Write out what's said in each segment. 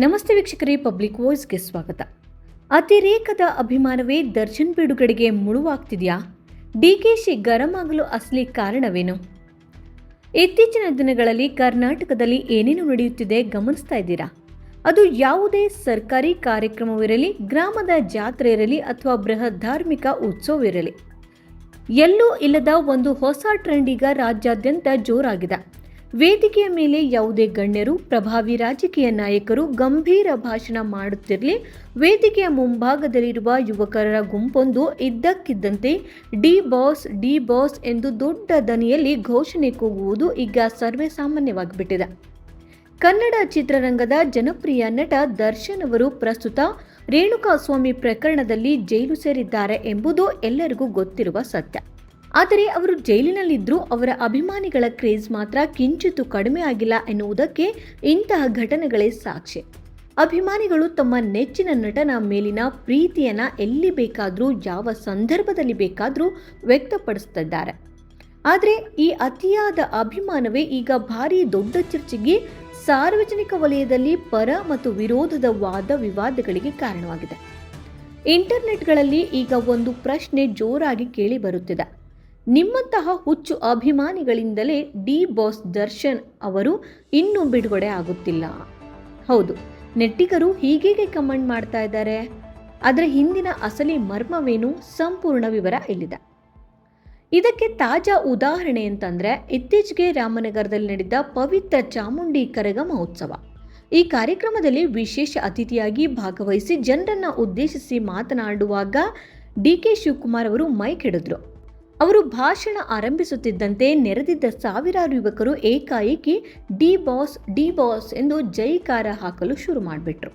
ನಮಸ್ತೆ ವೀಕ್ಷಕರೇ, ಪಬ್ಲಿಕ್ ವಾಯ್ಸ್ಗೆ ಸ್ವಾಗತ. ಅತಿರೇಕದ ಅಭಿಮಾನವೇ ದರ್ಶನ್ ಬಿಡುಗಡೆಗೆ ಮುಳುವಾಗ್ತಿದೆಯಾ? ಡಿಕೆಶಿ ಗರಂ ಆಗಲು ಅಸಲಿ ಕಾರಣವೇನು? ಇತ್ತೀಚಿನ ದಿನಗಳಲ್ಲಿ ಕರ್ನಾಟಕದಲ್ಲಿ ಏನೇನು ನಡೆಯುತ್ತಿದೆ ಗಮನಿಸ್ತಾ ಇದ್ದೀರಾ? ಅದು ಯಾವುದೇ ಸರ್ಕಾರಿ ಕಾರ್ಯಕ್ರಮವಿರಲಿ, ಗ್ರಾಮದ ಜಾತ್ರೆ ಇರಲಿ ಅಥವಾ ಬೃಹತ್ ಧಾರ್ಮಿಕ ಉತ್ಸವವಿರಲಿ, ಎಲ್ಲೂ ಇಲ್ಲದ ಒಂದು ಹೊಸ ಟ್ರೆಂಡ್ ಈಗ ರಾಜ್ಯಾದ್ಯಂತ ಜೋರಾಗಿದೆ. ವೇದಿಕೆಯ ಮೇಲೆ ಯಾವುದೇ ಗಣ್ಯರು, ಪ್ರಭಾವಿ ರಾಜಕೀಯ ನಾಯಕರು ಗಂಭೀರ ಭಾಷಣ ಮಾಡುತ್ತಿರಲಿ, ವೇದಿಕೆಯ ಮುಂಭಾಗದಲ್ಲಿರುವ ಯುವಕರ ಗುಂಪೊಂದು ಇದ್ದಕ್ಕಿದ್ದಂತೆ ಡಿ ಬಾಸ್ ಎಂದು ದೊಡ್ಡ ದನಿಯಲ್ಲಿ ಘೋಷಣೆ ಕೂಗುವುದು ಈಗ ಸರ್ವೇ ಸಾಮಾನ್ಯವಾಗಿಬಿಟ್ಟಿದೆ. ಕನ್ನಡ ಚಿತ್ರರಂಗದ ಜನಪ್ರಿಯ ನಟ ದರ್ಶನ್ ಅವರು ಪ್ರಸ್ತುತ ರೇಣುಕಾಸ್ವಾಮಿ ಪ್ರಕರಣದಲ್ಲಿ ಜೈಲು ಸೇರಿದ್ದಾರೆ ಎಂಬುದು ಎಲ್ಲರಿಗೂ ಗೊತ್ತಿರುವ ಸತ್ಯ. ಆದರೆ ಅವರು ಜೈಲಿನಲ್ಲಿದ್ದರೂ ಅವರ ಅಭಿಮಾನಿಗಳ ಕ್ರೇಜ್ ಮಾತ್ರ ಕಿಂಚಿತ್ತೂ ಕಡಿಮೆ ಆಗಿಲ್ಲ ಎನ್ನುವುದಕ್ಕೆ ಇಂತಹ ಘಟನೆಗಳೇ ಸಾಕ್ಷಿ. ಅಭಿಮಾನಿಗಳು ತಮ್ಮ ನೆಚ್ಚಿನ ನಟನ ಮೇಲಿನ ಪ್ರೀತಿಯನ್ನು ಎಲ್ಲಿ ಬೇಕಾದರೂ, ಯಾವ ಸಂದರ್ಭದಲ್ಲಿ ಬೇಕಾದರೂ ವ್ಯಕ್ತಪಡಿಸುತ್ತಿದ್ದಾರೆ. ಆದರೆ ಈ ಅತಿಯಾದ ಅಭಿಮಾನವೇ ಈಗ ಭಾರೀ ದೊಡ್ಡ ಚರ್ಚೆಗೆ, ಸಾರ್ವಜನಿಕ ವಲಯದಲ್ಲಿ ಪರ ಮತ್ತು ವಿರೋಧದ ವಾದ ವಿವಾದಗಳಿಗೆ ಕಾರಣವಾಗಿದೆ. ಇಂಟರ್ನೆಟ್ಗಳಲ್ಲಿ ಈಗ ಒಂದು ಪ್ರಶ್ನೆ ಜೋರಾಗಿ ಕೇಳಿ ಬರುತ್ತಿದೆ. ನಿಮ್ಮಂತಹ ಹುಚ್ಚು ಅಭಿಮಾನಿಗಳಿಂದಲೇ ಡಿ ಬಾಸ್ ದರ್ಶನ್ ಅವರು ಇನ್ನೂ ಬಿಡುಗಡೆ ಆಗುತ್ತಿಲ್ಲ. ಹೌದು, ನೆಟ್ಟಿಗರು ಹೀಗೆ ಕಮೆಂಟ್ ಮಾಡ್ತಾ ಇದ್ದಾರೆ. ಅದರ ಹಿಂದಿನ ಅಸಲಿ ಮರ್ಮವೇನು? ಸಂಪೂರ್ಣ ವಿವರ ಇಲ್ಲಿದೆ. ಇದಕ್ಕೆ ತಾಜಾ ಉದಾಹರಣೆ ಅಂತಂದ್ರೆ, ಇತ್ತೀಚೆಗೆ ರಾಮನಗರದಲ್ಲಿ ನಡೆದ ಪವಿತ್ರ ಚಾಮುಂಡಿ ಕರಗ ಮಹೋತ್ಸವ. ಈ ಕಾರ್ಯಕ್ರಮದಲ್ಲಿ ವಿಶೇಷ ಅತಿಥಿಯಾಗಿ ಭಾಗವಹಿಸಿ ಜನರನ್ನ ಉದ್ದೇಶಿಸಿ ಮಾತನಾಡುವಾಗ ಡಿಕೆ ಶಿವಕುಮಾರ್ ಅವರು ಮೈಕ್ ಹಿಡಿದ್ರು. ಅವರು ಭಾಷಣ ಆರಂಭಿಸುತ್ತಿದ್ದಂತೆ ನೆರೆದಿದ್ದ ಸಾವಿರಾರು ಯುವಕರು ಏಕಾಏಕಿ ಡಿ ಬಾಸ್ ಎಂದು ಜೈಕಾರ ಹಾಕಲು ಶುರು ಮಾಡಿಬಿಟ್ರು.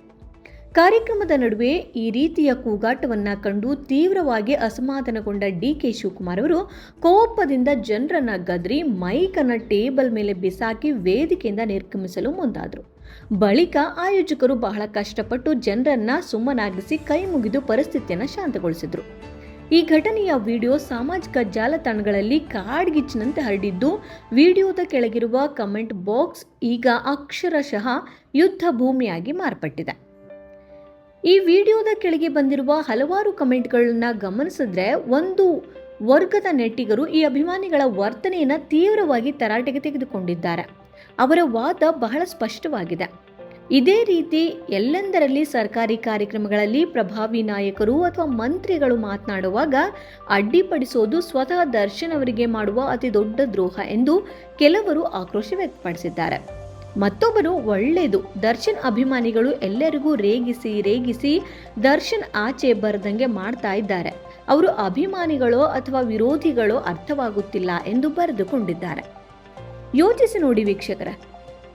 ಕಾರ್ಯಕ್ರಮದ ನಡುವೆ ಈ ರೀತಿಯ ಕೂಗಾಟವನ್ನ ಕಂಡು ತೀವ್ರವಾಗಿ ಅಸಮಾಧಾನಗೊಂಡ ಡಿಕೆ ಶಿವಕುಮಾರ್ ಅವರು ಕೋಪದಿಂದ ಜನರನ್ನ ಗದರಿ ಮೈಕನ್ನು ಟೇಬಲ್ ಮೇಲೆ ಬಿಸಾಕಿ ವೇದಿಕೆಯಿಂದ ನಿರ್ಗಮಿಸಲು ಮುಂದಾದರು. ಬಳಿಕ ಆಯೋಜಕರು ಬಹಳ ಕಷ್ಟಪಟ್ಟು ಜನರನ್ನ ಸುಮ್ಮನಾಗಿಸಿ ಕೈ ಮುಗಿದು ಪರಿಸ್ಥಿತಿಯನ್ನು ಶಾಂತಗೊಳಿಸಿದ್ರು. ಈ ಘಟನೆಯ ವಿಡಿಯೋ ಸಾಮಾಜಿಕ ಜಾಲತಾಣಗಳಲ್ಲಿ ಕಾಡ್ಗಿಚ್ಚಿನಂತೆ ಹರಡಿದ್ದು, ವಿಡಿಯೋದ ಕೆಳಗಿರುವ ಕಮೆಂಟ್ ಬಾಕ್ಸ್ ಈಗ ಅಕ್ಷರಶಃ ಯುದ್ಧ ಭೂಮಿಯಾಗಿ ಮಾರ್ಪಟ್ಟಿದೆ. ಈ ವಿಡಿಯೋದ ಕೆಳಗೆ ಬಂದಿರುವ ಹಲವಾರು ಕಮೆಂಟ್ಗಳನ್ನ ಗಮನಿಸಿದ್ರೆ, ಒಂದು ವರ್ಗದ ನೆಟ್ಟಿಗರು ಈ ಅಭಿಮಾನಿಗಳ ವರ್ತನೆಯನ್ನು ತೀವ್ರವಾಗಿ ತರಾಟೆಗೆ ತೆಗೆದುಕೊಂಡಿದ್ದಾರೆ. ಅವರ ವಾದ ಬಹಳ ಸ್ಪಷ್ಟವಾಗಿದೆ. ಇದೇ ರೀತಿ ಎಲ್ಲೆಂದರಲ್ಲಿ ಸರ್ಕಾರಿ ಕಾರ್ಯಕ್ರಮಗಳಲ್ಲಿ ಪ್ರಭಾವಿ ನಾಯಕರು ಅಥವಾ ಮಂತ್ರಿಗಳು ಮಾತನಾಡುವಾಗ ಅಡ್ಡಿಪಡಿಸೋದು ಸ್ವತಃ ದರ್ಶನ್ ಅವರಿಗೆ ಮಾಡುವ ಅತಿ ದೊಡ್ಡ ದ್ರೋಹ ಎಂದು ಕೆಲವರು ಆಕ್ರೋಶ ವ್ಯಕ್ತಪಡಿಸಿದ್ದಾರೆ. ಮತ್ತೊಬ್ಬರು, ಒಳ್ಳೆಯದು, ದರ್ಶನ್ ಅಭಿಮಾನಿಗಳು ಎಲ್ಲರಿಗೂ ರೇಗಿಸಿ ದರ್ಶನ್ ಆಚೆ ಬರದಂಗೆ ಮಾಡ್ತಾ ಇದ್ದಾರೆ. ಅವರು ಅಭಿಮಾನಿಗಳೋ ಅಥವಾ ವಿರೋಧಿಗಳೋ ಅರ್ಥವಾಗುತ್ತಿಲ್ಲ ಎಂದು ಬರೆದುಕೊಂಡಿದ್ದಾರೆ. ಯೋಚಿಸಿ ನೋಡಿ ವೀಕ್ಷಕರೇ,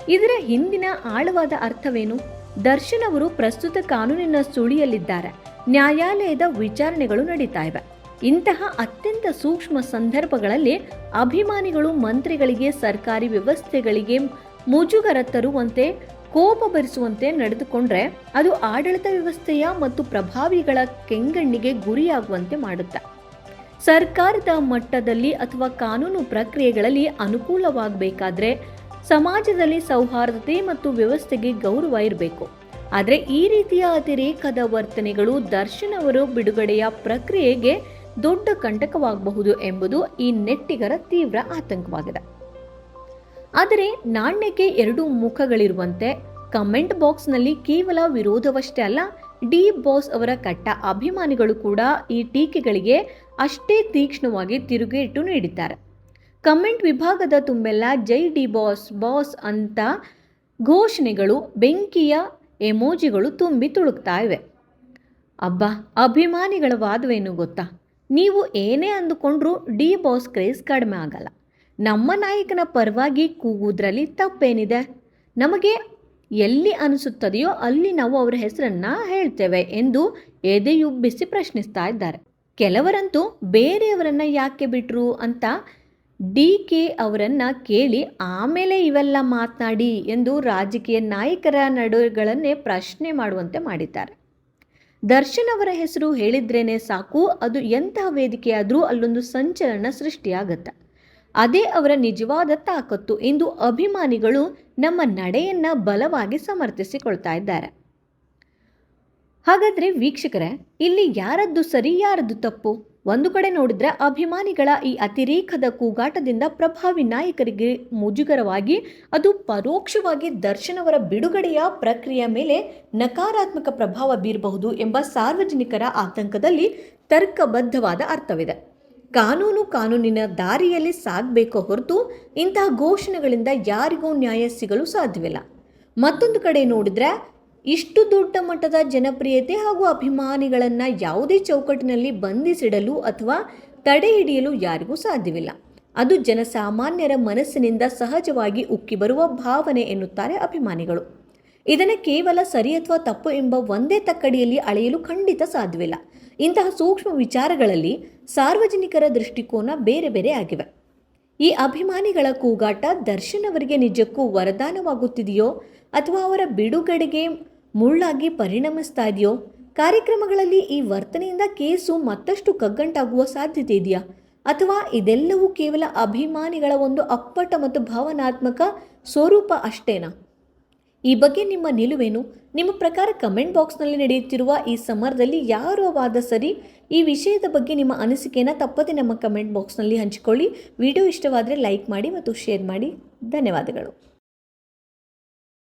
ಇದರ ಹಿಂದಿನ ಆಳವಾದ ಅರ್ಥವೇನು? ದರ್ಶನ್ ಅವರು ಪ್ರಸ್ತುತ ಕಾನೂನಿನ ಸುಳಿಯಲ್ಲಿದ್ದಾರೆ. ನ್ಯಾಯಾಲಯದ ವಿಚಾರಣೆಗಳು ನಡೀತಾ ಇವೆ. ಇಂತಹ ಅತ್ಯಂತ ಸೂಕ್ಷ್ಮ ಸಂದರ್ಭಗಳಲ್ಲಿ ಅಭಿಮಾನಿಗಳು ಮಂತ್ರಿಗಳಿಗೆ, ಸರ್ಕಾರಿ ವ್ಯವಸ್ಥೆಗಳಿಗೆ ಮುಜುಗರ ತರುವಂತೆ, ಕೋಪ ಭರಿಸುವಂತೆ ನಡೆದುಕೊಂಡ್ರೆ ಅದು ಆಡಳಿತ ವ್ಯವಸ್ಥೆಯ ಮತ್ತು ಪ್ರಭಾವಿಗಳ ಕೆಂಗಣ್ಣಿಗೆ ಗುರಿಯಾಗುವಂತೆ ಮಾಡುತ್ತೆ. ಸರ್ಕಾರದ ಮಟ್ಟದಲ್ಲಿ ಅಥವಾ ಕಾನೂನು ಪ್ರಕ್ರಿಯೆಗಳಲ್ಲಿ ಅನುಕೂಲವಾಗಬೇಕಾದ್ರೆ ಸಮಾಜದಲ್ಲಿ ಸೌಹಾರ್ದತೆ ಮತ್ತು ವ್ಯವಸ್ಥೆಗೆ ಗೌರವ ಇರಬೇಕು. ಆದರೆ ಈ ರೀತಿಯ ಅತಿರೇಕದ ವರ್ತನೆಗಳು ದರ್ಶನ್ ಅವರು ಬಿಡುಗಡೆಯ ಪ್ರಕ್ರಿಯೆಗೆ ದೊಡ್ಡ ಕಂಟಕವಾಗಬಹುದು ಎಂಬುದು ಈ ನೆಟ್ಟಿಗರ ತೀವ್ರ ಆತಂಕವಾಗಿದೆ. ಆದರೆ ನಾಣ್ಯಕ್ಕೆ ಎರಡು ಮುಖಗಳಿರುವಂತೆ ಕಮೆಂಟ್ ಬಾಕ್ಸ್ನಲ್ಲಿ ಕೇವಲ ವಿರೋಧವಷ್ಟೇ ಅಲ್ಲ, ಡಿ ಬಾಸ್ ಅವರ ಕಟ್ಟ ಅಭಿಮಾನಿಗಳು ಕೂಡ ಈ ಟೀಕೆಗಳಿಗೆ ಅಷ್ಟೇ ತೀಕ್ಷ್ಣವಾಗಿ ತಿರುಗೇಟು ನೀಡಿದ್ದಾರೆ. ಕಮೆಂಟ್ ವಿಭಾಗದ ತುಂಬೆಲ್ಲ ಜೈ ಡಿ ಬಾಸ್ ಅಂತ ಘೋಷಣೆಗಳು, ಬೆಂಕಿಯ ಎಮೋಜಿಗಳು ತುಂಬಿ ತುಳುಕ್ತಾ ಇವೆ. ಅಬ್ಬಾ, ಅಭಿಮಾನಿಗಳ ವಾದವೇನು ಗೊತ್ತಾ? ನೀವು ಏನೇ ಅಂದುಕೊಂಡ್ರೂ ಡಿ ಬಾಸ್ ಕ್ರೇಜ್ ಕಡಿಮೆ ಆಗಲ್ಲ. ನಮ್ಮ ನಾಯಕನ ಪರವಾಗಿ ಕೂಗುವುದರಲ್ಲಿ ತಪ್ಪೇನಿದೆ? ನಮಗೆ ಎಲ್ಲಿ ಅನಿಸುತ್ತದೆಯೋ ಅಲ್ಲಿ ನಾವು ಅವರ ಹೆಸರನ್ನ ಹೇಳ್ತೇವೆ ಎಂದು ಎದೆಯುಬ್ಬಿಸಿ ಪ್ರಶ್ನಿಸ್ತಾ ಇದ್ದಾರೆ. ಕೆಲವರಂತೂ ಬೇರೆಯವರನ್ನ ಯಾಕೆ ಬಿಟ್ರು ಅಂತ ಡಿಕೆ ಅವರನ್ನ ಕೇಳಿ ಆಮೇಲೆ ಇವೆಲ್ಲ ಮಾತನಾಡಿ ಎಂದು ರಾಜಕೀಯ ನಾಯಕರ ನಡುವೆಗಳನ್ನೇ ಪ್ರಶ್ನೆ ಮಾಡುವಂತೆ ಮಾಡಿದ್ದಾರೆ. ದರ್ಶನ್ ಅವರ ಹೆಸರು ಹೇಳಿದ್ರೇನೆ ಸಾಕು, ಅದು ಎಂತಹ ವೇದಿಕೆಯಾದರೂ ಅಲ್ಲೊಂದು ಸಂಚಲನ ಸೃಷ್ಟಿಯಾಗತ್ತೆ. ಅದೇ ಅವರ ನಿಜವಾದ ತಾಕತ್ತು ಎಂದು ಅಭಿಮಾನಿಗಳು ನಮ್ಮ ನಡೆಯನ್ನ ಬಲವಾಗಿ ಸಮರ್ಥಿಸಿಕೊಳ್ತಾ ಇದ್ದಾರೆ. ಹಾಗಾದರೆ ವೀಕ್ಷಕರೇ, ಇಲ್ಲಿ ಯಾರದ್ದು ಸರಿ ಯಾರದ್ದು ತಪ್ಪು? ಒಂದು ಕಡೆ ನೋಡಿದ್ರೆ ಅಭಿಮಾನಿಗಳ ಈ ಅತಿರೇಕದ ಕೂಗಾಟದಿಂದ ಪ್ರಭಾವಿ ನಾಯಕರಿಗೆ ಮುಜುಗರವಾಗಿ ಅದು ಪರೋಕ್ಷವಾಗಿ ದರ್ಶನ್ ಅವರ ಬಿಡುಗಡೆಯ ಪ್ರಕ್ರಿಯೆಯ ಮೇಲೆ ನಕಾರಾತ್ಮಕ ಪ್ರಭಾವ ಬೀರಬಹುದು ಎಂಬ ಸಾರ್ವಜನಿಕರ ಆತಂಕದಲ್ಲಿ ತರ್ಕಬದ್ಧವಾದ ಅರ್ಥವಿದೆ. ಕಾನೂನಿನ ದಾರಿಯಲ್ಲಿ ಸಾಗಬೇಕೋ ಹೊರತು ಇಂತಹ ಘೋಷಣೆಗಳಿಂದ ಯಾರಿಗೂ ನ್ಯಾಯ ಸಿಗಲು ಸಾಧ್ಯವಿಲ್ಲ. ಮತ್ತೊಂದು ಕಡೆ ನೋಡಿದ್ರೆ ಇಷ್ಟು ದೊಡ್ಡ ಮಟ್ಟದ ಜನಪ್ರಿಯತೆ ಹಾಗೂ ಅಭಿಮಾನಿಗಳನ್ನು ಯಾವುದೇ ಚೌಕಟ್ಟಿನಲ್ಲಿ ಬಂಧಿಸಿಡಲು ಅಥವಾ ತಡೆ ಹಿಡಿಯಲು ಯಾರಿಗೂ ಸಾಧ್ಯವಿಲ್ಲ. ಅದು ಜನಸಾಮಾನ್ಯರ ಮನಸ್ಸಿನಿಂದ ಸಹಜವಾಗಿ ಉಕ್ಕಿ ಬರುವ ಭಾವನೆ ಎನ್ನುತ್ತಾರೆ ಅಭಿಮಾನಿಗಳು. ಇದನ್ನು ಕೇವಲ ಸರಿ ಅಥವಾ ತಪ್ಪು ಎಂಬ ಒಂದೇ ತಕ್ಕಡಿಯಲ್ಲಿ ಅಳೆಯಲು ಖಂಡಿತ ಸಾಧ್ಯವಿಲ್ಲ. ಇಂತಹ ಸೂಕ್ಷ್ಮ ವಿಚಾರಗಳಲ್ಲಿ ಸಾರ್ವಜನಿಕರ ದೃಷ್ಟಿಕೋನ ಬೇರೆ ಬೇರೆ ಆಗಿವೆ. ಈ ಅಭಿಮಾನಿಗಳ ಕೂಗಾಟ ದರ್ಶನ್ ಅವರಿಗೆ ನಿಜಕ್ಕೂ ವರದಾನವಾಗುತ್ತಿದೆಯೋ ಅಥವಾ ಅವರ ಬಿಡುಗಡೆಗೆ ಮುಳ್ಳಾಗಿ ಪರಿಣಮಿಸ್ತಾ ಇದೆಯೋ? ಕಾರ್ಯಕ್ರಮಗಳಲ್ಲಿ ಈ ವರ್ತನೆಯಿಂದ ಕೇಸು ಮತ್ತಷ್ಟು ಕಗ್ಗಂಟಾಗುವ ಸಾಧ್ಯತೆ ಇದೆಯಾ? ಅಥವಾ ಇದೆಲ್ಲವೂ ಕೇವಲ ಅಭಿಮಾನಿಗಳ ಒಂದು ಅಪ್ಪಟ ಮತ್ತು ಭಾವನಾತ್ಮಕ ಸ್ವರೂಪ ಅಷ್ಟೇನಾ? ಈ ಬಗ್ಗೆ ನಿಮ್ಮ ನಿಲುವೇನು? ನಿಮ್ಮ ಪ್ರಕಾರ ಕಮೆಂಟ್ ಬಾಕ್ಸ್ನಲ್ಲಿ ನಡೆಯುತ್ತಿರುವ ಈ ಸಮರದಲ್ಲಿ ಯಾರು ವಾದ ಸರಿ? ಈ ವಿಷಯದ ಬಗ್ಗೆ ನಿಮ್ಮ ಅನಿಸಿಕೆಯನ್ನು ತಪ್ಪದೆ ನಮ್ಮ ಕಮೆಂಟ್ ಬಾಕ್ಸ್ನಲ್ಲಿ ಹಂಚಿಕೊಳ್ಳಿ. ವಿಡಿಯೋ ಇಷ್ಟವಾದರೆ ಲೈಕ್ ಮಾಡಿ ಮತ್ತು ಶೇರ್ ಮಾಡಿ. ಧನ್ಯವಾದಗಳು.